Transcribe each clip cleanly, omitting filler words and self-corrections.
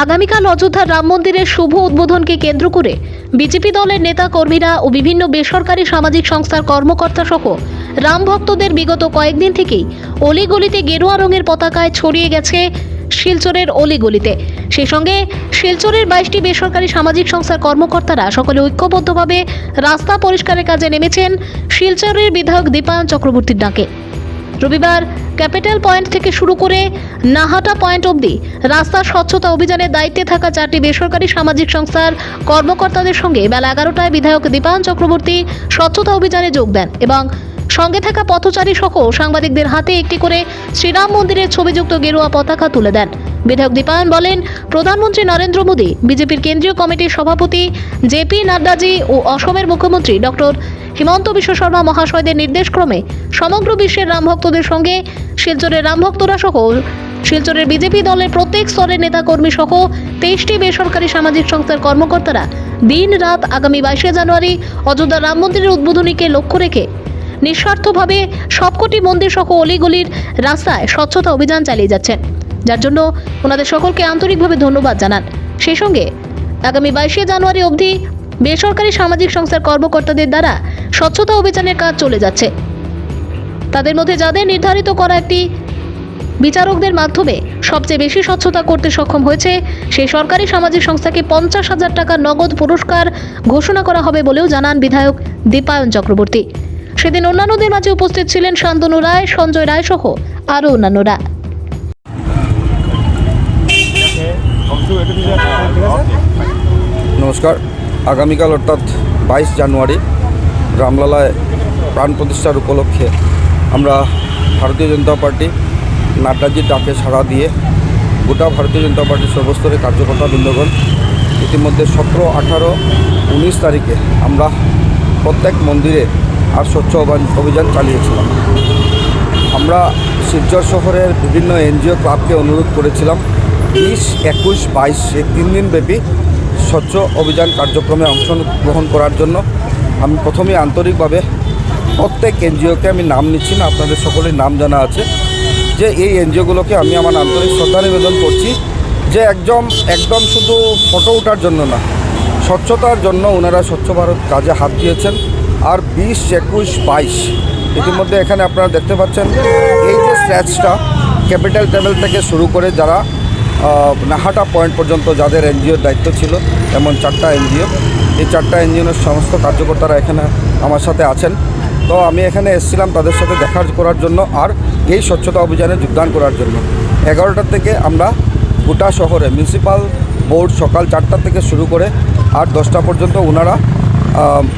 আগামীকাল অযোধ্যার রাম মন্দিরের শুভ উদ্বোধনকে কেন্দ্র করে বিজেপি দলের নেতা কর্মীরা ও বিভিন্ন বেসরকারি সামাজিক সংস্থার কর্মকর্তা সহ রাম ভক্তদের বিগত কয়েকদিন থেকেই অলিগলিতে গেরুয়া রঙের পতাকায় ছড়িয়ে গেছে শিলচরের অলিগলিতে। সেই সঙ্গে শিলচরের 22টি বেসরকারি সামাজিক সংস্থার কর্মকর্তারা সকলে ঐক্যবদ্ধভাবে রাস্তা পরিষ্কারের কাজে নেমেছেন শিলচরের বিধায়ক দীপায়ন চক্রবর্তীর ডাকে। রবিবার ক্যাপিটাল পয়েন্ট থেকে শুরু করে নাহাটা পয়েন্ট অবধি রাস্তা স্বচ্ছতা অভিযানের দায়িত্বে থাকা 4টি বেসরকারি সামাজিক সংস্থার কর্মকর্তাদের সঙ্গে বেলা 11টায় বিধায়ক দীপায়ন চক্রবর্তী স্বচ্ছতা অভিযানে যোগ দেন এবং সঙ্গে থাকা পথচারী সহ সাংবাদিকদের হাতে একটি করে শ্রীরাম মন্দিরের ছবিযুক্ত গেরুয়া পতাকা তুলে দেন। বিধায়ক দীপায়ন বলেন, প্রধানমন্ত্রী নরেন্দ্র মোদী, বিজেপির কেন্দ্রীয় কমিটির সভাপতি জেপি নাড্ডাজি ও অসমের মুখ্যমন্ত্রী ডক্টর হিমন্ত বিশ্ব শর্মা মহাশয়দের নির্দেশক্রমে সমগ্র বিশ্বের রাম ভক্তদের সঙ্গে শিলচরের রাম ভক্তরা সহ শিলচরের বিজেপি দলের প্রত্যেক স্তরের নেতাকর্মী সহ 23টি বেসরকারি সামাজিক সংস্থার কর্মকর্তারা দিন রাত আগামী 22শে জানুয়ারি অযোধ্যা রাম মন্দিরের উদ্বোধনীকে লক্ষ্য রেখে নিঃস্বার্থভাবে সবকটি মন্দির সহ অলিগলির রাস্তায় স্বচ্ছতা অভিযান চালিয়ে যাচ্ছেন, যার জন্য ওনাদের সকলকে আন্তরিকভাবে ধন্যবাদ জানান। সেই সঙ্গে আগামী 22শে জানুয়ারি অবধি বেসরকারি সামাজিক সংস্থার কর্মকর্তাদের দ্বারা স্বচ্ছতা অভিযানের কাজ চলে যাচ্ছে। তাদের মধ্যে যাদের নির্ধারিত করা একটি বিচারকদের মাধ্যমে সবচেয়ে বেশি স্বচ্ছতা করতে সক্ষম হয়েছে সেই সরকারি সামাজিক সংস্থাকে 50,000 টাকা নগদ পুরস্কার ঘোষণা করা হবে বলেও জানান বিধায়ক দীপায়ন চক্রবর্তী। সেদিন অন্যান্যদের মাঝে উপস্থিত ছিলেন শান্তনু রায়, সঞ্জয় রায় সহ আরও অন্যান্যরা। নমস্কার। আগামীকাল অর্থাৎ 22 জানুয়ারি রামলালায় প্রাণ প্রতিষ্ঠার উপলক্ষে আমরা ভারতীয় জনতা পার্টি নাড্ডাজির ডাকে সাড়া দিয়ে গোটা ভারতীয় জনতা পার্টির সর্বস্তরের কার্যকর্তা বৃন্দগণ ইতিমধ্যে 17, 18, 19 তারিখে আমরা প্রত্যেক মন্দিরে আর স্বচ্ছ অভিযান চালিয়েছিলাম। আমরা শিলচর শহরের বিভিন্ন এনজিও ক্লাবকে অনুরোধ করেছিলাম 20, 21, 22 এই 3 দিন ব্যাপী স্বচ্ছ অভিযান কার্যক্রমে অংশগ্রহণ করার জন্য। আমি প্রথমেই আন্তরিকভাবে প্রত্যেক এনজিওকে আমি নাম নিচ্ছি না, আপনাদের সকলের নাম জানা আছে, যে এই এনজিওগুলোকে আমি আমার আন্তরিক শ্রদ্ধা নিবেদন করছি যে একদম শুধু ফটো ওঠার জন্য না, স্বচ্ছতার জন্য ওনারা স্বচ্ছ ভারত কাজে হাত দিয়েছেন। আর 20, 21, 22 ইতিমধ্যে এখানে আপনারা দেখতে পাচ্ছেন এই যে স্ট্রেচটা ক্যাপিটাল টেবিল থেকে শুরু করে যারা নাহাটা পয়েন্ট পর্যন্ত যাদের এনজিওর দায়িত্ব ছিল, এমন 4টা এনজিও, এই 4টা এনজিওর সমস্ত কার্যকর্তারা এখানে আমার সাথে আছেন। তো আমি এখানে এসেছিলাম তাদের সাথে দেখা করার জন্য আর এই স্বচ্ছতা অভিযানে যোগদান করার জন্য। 11টা থেকে আমরা গোটা শহরে মিউনিসিপ্যাল বোর্ড সকাল 4টা থেকে শুরু করে আর 10টা পর্যন্ত ওনারা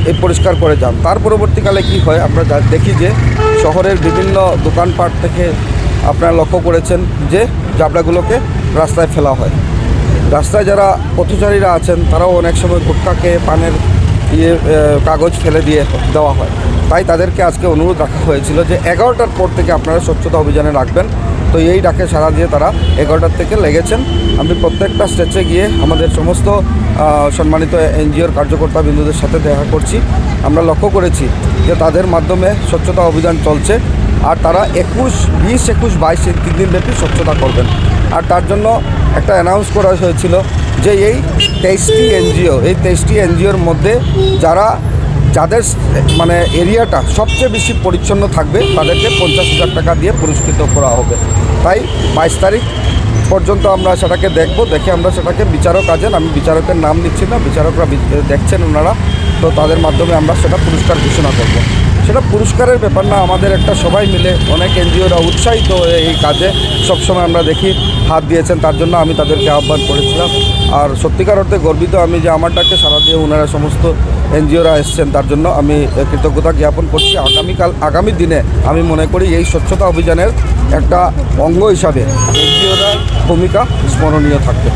এই পরিষ্কার করে যান। তার পরবর্তীকালে কি হয়, আমরা দেখি যে শহরের বিভিন্ন দোকানপাট থেকে আপনারা লক্ষ্য করেছেন যে জাবড়াগুলোকে রাস্তায় ফেলা হয়। রাস্তায় যারা পথচারীরা আছেন তারাও অনেক সময় গুটখাকে পানের কাগজ ফেলে দিয়ে দেওয়া হয়। তাই তাদেরকে আজকে অনুরোধ রাখা হয়েছিল যে 11টার পর থেকে আপনারা স্বচ্ছতা অভিযানে রাখবেন। তো এই ডাকে সাড়া দিয়ে তারা 11টার থেকে লেগেছেন। আমি প্রত্যেকটা স্টেজে গিয়ে আমাদের সমস্ত সম্মানিত এনজিওর কার্যকর্তা বিন্দুদের সাথে দেখা করছি। আমরা লক্ষ্য করেছি যে তাদের মাধ্যমে স্বচ্ছতা অভিযান চলছে আর তারা 20, 21, 22 এই 3 দিন ব্যাপী স্বচ্ছতা করবেন। আর তার জন্য একটা অ্যানাউন্স করা হয়েছিল যে এই 23টি এনজিও, এই 23টি এনজিওর মধ্যে যাদের মানে এরিয়াটা সবচেয়ে বেশি পরিচ্ছন্ন থাকবে তাদেরকে 50,000 টাকা দিয়ে পুরস্কৃত করা হবে। তাই 22 তারিখ পর্যন্ত আমরা সেটাকে দেখে আমরা সেটাকে বিচারক আছেন, আমি বিচারকের নাম নিচ্ছি না, বিচারকরা দেখছেন ওনারা, তো তাদের মাধ্যমে আমরা সেটা পুরস্কার ঘোষণা করব। সেটা পুরস্কারের ব্যাপার না, আমাদের একটা সবাই মিলে অনেক এনজিওরা উৎসাহিত হয়ে এই কাজে সবসময় আমরা দেখি হাত দিয়েছেন, তার জন্য আমি তাদেরকে আহ্বান করেছিলাম। আর সত্যিকার অর্থে গর্বিত আমি যে আমার ডাকে সাড়া দিয়ে ওনারা সমস্ত এনজিওরা এসছেন, তার জন্য আমি কৃতজ্ঞতা জ্ঞাপন করছি। আগামী দিনে আমি মনে করি এই স্বচ্ছতা অভিযানের একটা অঙ্গ হিসাবে এনজিওরা ভূমিকা স্মরণীয় থাকবে।